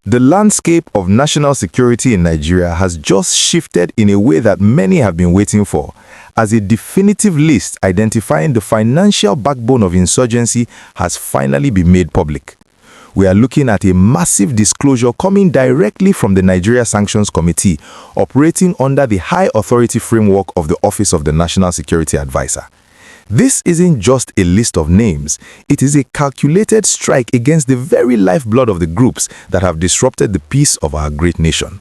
The landscape of national security in Nigeria has just shifted in a way that many have been waiting for, as a definitive list identifying the financial backbone of insurgency has finally been made public. We are looking at a massive disclosure coming directly from the Nigeria Sanctions Committee, operating under the high authority framework of the Office of the National Security Advisor. This isn't just a list of names, it is a calculated strike against the very lifeblood of the groups that have disrupted the peace of our great nation.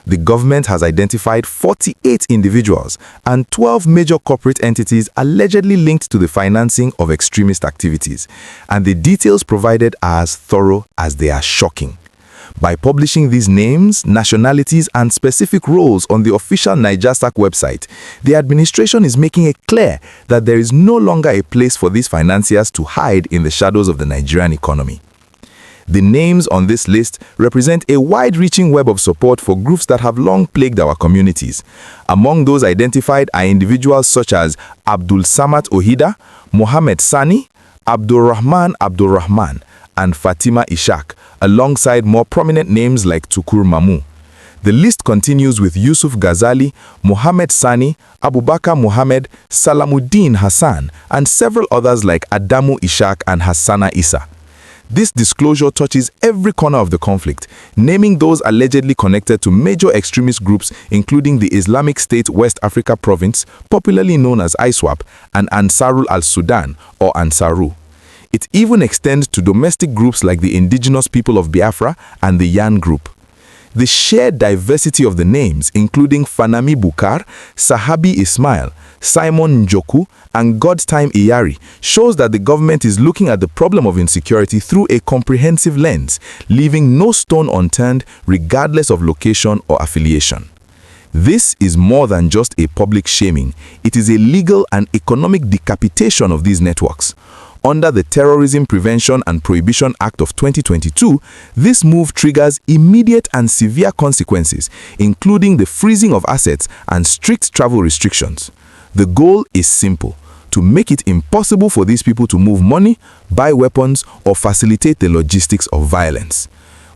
The government has identified 48 individuals and 12 major corporate entities allegedly linked to the financing of extremist activities, and the details provided are as thorough as they are shocking. By publishing these names, nationalities, and specific roles on the official NigerSAC website, the administration is making it clear that there is no longer a place for these financiers to hide in the shadows of the Nigerian economy. The names on this list represent a wide-reaching web of support for groups that have long plagued our communities. Among those identified are individuals such as Abdul Samad Ohida, Mohammed Sani, Abdulrahman, and Fatima Ishaq, alongside more prominent names like Tukur Mamu. The list continues with Yusuf Ghazali, Mohammed Sani, Abubakar Mohammed, Salamuddin Hassan, and several others like Adamu Ishaq and Hassana Isa. This disclosure touches every corner of the conflict, naming those allegedly connected to major extremist groups including the Islamic State West Africa Province, popularly known as ISWAP, and Ansarul al-Sudan, or Ansaru. It even extends to domestic groups like the indigenous people of Biafra and the Yan group. The sheer diversity of the names, including Fanami Bukar, Sahabi Ismail, Simon Njoku, and Godtime Iyari, shows that the government is looking at the problem of insecurity through a comprehensive lens, leaving no stone unturned regardless of location or affiliation. This is more than just a public shaming, it is a legal and economic decapitation of these networks. Under the Terrorism Prevention and Prohibition Act of 2022, this move triggers immediate and severe consequences, including the freezing of assets and strict travel restrictions. The goal is simple: to make it impossible for these people to move money, buy weapons, or facilitate the logistics of violence.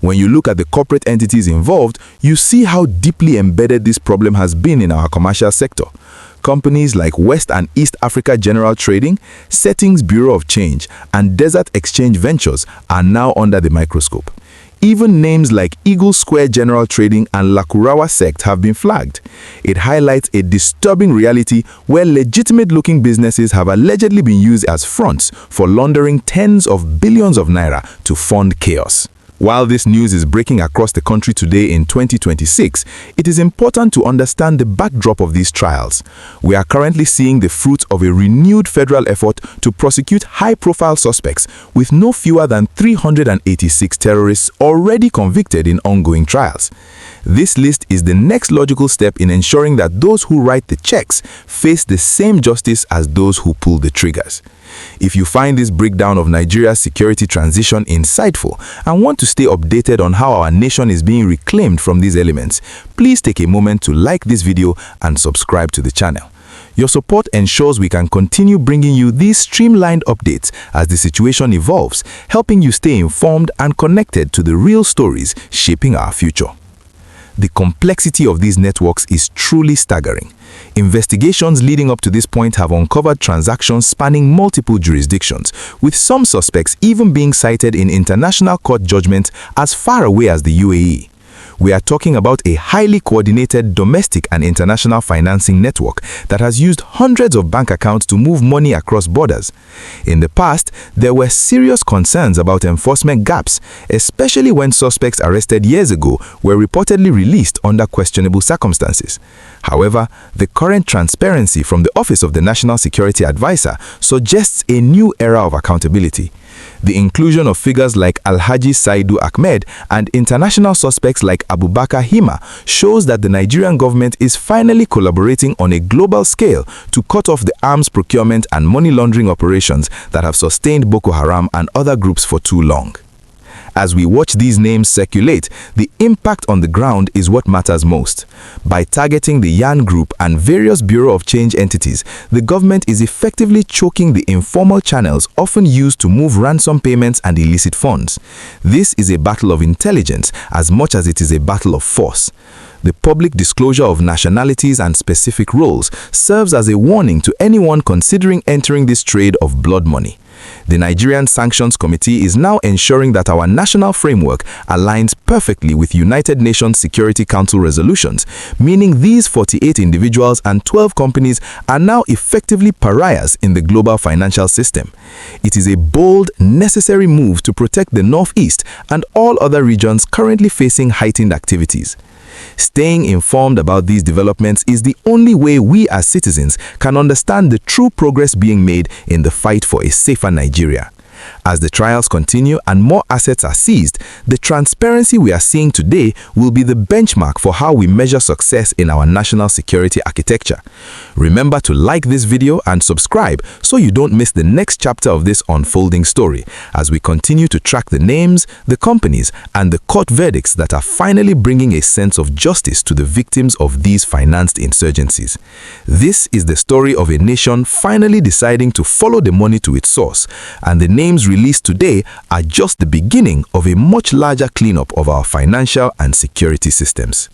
When you look at the corporate entities involved, you see how deeply embedded this problem has been in our commercial sector. Companies like West and East Africa General Trading, Settings Bureau of Change, and Desert Exchange Ventures are now under the microscope. Even names like Eagle Square General Trading and Lakurawa Sect have been flagged. It highlights a disturbing reality where legitimate-looking businesses have allegedly been used as fronts for laundering tens of billions of naira to fund chaos. While this news is breaking across the country today in 2026, it is important to understand the backdrop of these trials. We are currently seeing the fruit of a renewed federal effort to prosecute high-profile suspects, with no fewer than 386 terrorists already convicted in ongoing trials. This list is the next logical step in ensuring that those who write the checks face the same justice as those who pull the triggers. If you find this breakdown of Nigeria's security transition insightful and want to stay updated on how our nation is being reclaimed from these elements, please take a moment to like this video and subscribe to the channel. Your support ensures we can continue bringing you these streamlined updates as the situation evolves, helping you stay informed and connected to the real stories shaping our future. The complexity of these networks is truly staggering. Investigations leading up to this point have uncovered transactions spanning multiple jurisdictions, with some suspects even being cited in international court judgment as far away as the UAE. We are talking about a highly coordinated domestic and international financing network that has used hundreds of bank accounts to move money across borders. In the past, there were serious concerns about enforcement gaps, especially when suspects arrested years ago were reportedly released under questionable circumstances. However, the current transparency from the Office of the National Security Advisor suggests a new era of accountability. The inclusion of figures like Alhaji Saidu Ahmed and international suspects like Abubakar Hima shows that the Nigerian government is finally collaborating on a global scale to cut off the arms procurement and money laundering operations that have sustained Boko Haram and other groups for too long. As we watch these names circulate, the impact on the ground is what matters most. By targeting the Yan Group and various Bureau of Change entities, the government is effectively choking the informal channels often used to move ransom payments and illicit funds. This is a battle of intelligence as much as it is a battle of force. The public disclosure of nationalities and specific roles serves as a warning to anyone considering entering this trade of blood money. The Nigerian Sanctions Committee is now ensuring that our national framework aligns perfectly with United Nations Security Council resolutions, meaning these 48 individuals and 12 companies are now effectively pariahs in the global financial system. It is a bold, necessary move to protect the Northeast and all other regions currently facing heightened activities. Staying informed about these developments is the only way we as citizens can understand the true progress being made in the fight for a safer Nigeria. As the trials continue and more assets are seized, the transparency we are seeing today will be the benchmark for how we measure success in our national security architecture. Remember to like this video and subscribe so you don't miss the next chapter of this unfolding story as we continue to track the names, the companies, and the court verdicts that are finally bringing a sense of justice to the victims of these financed insurgencies. This is the story of a nation finally deciding to follow the money to its source, and the names released today are just the beginning of a much larger cleanup of our financial and security systems.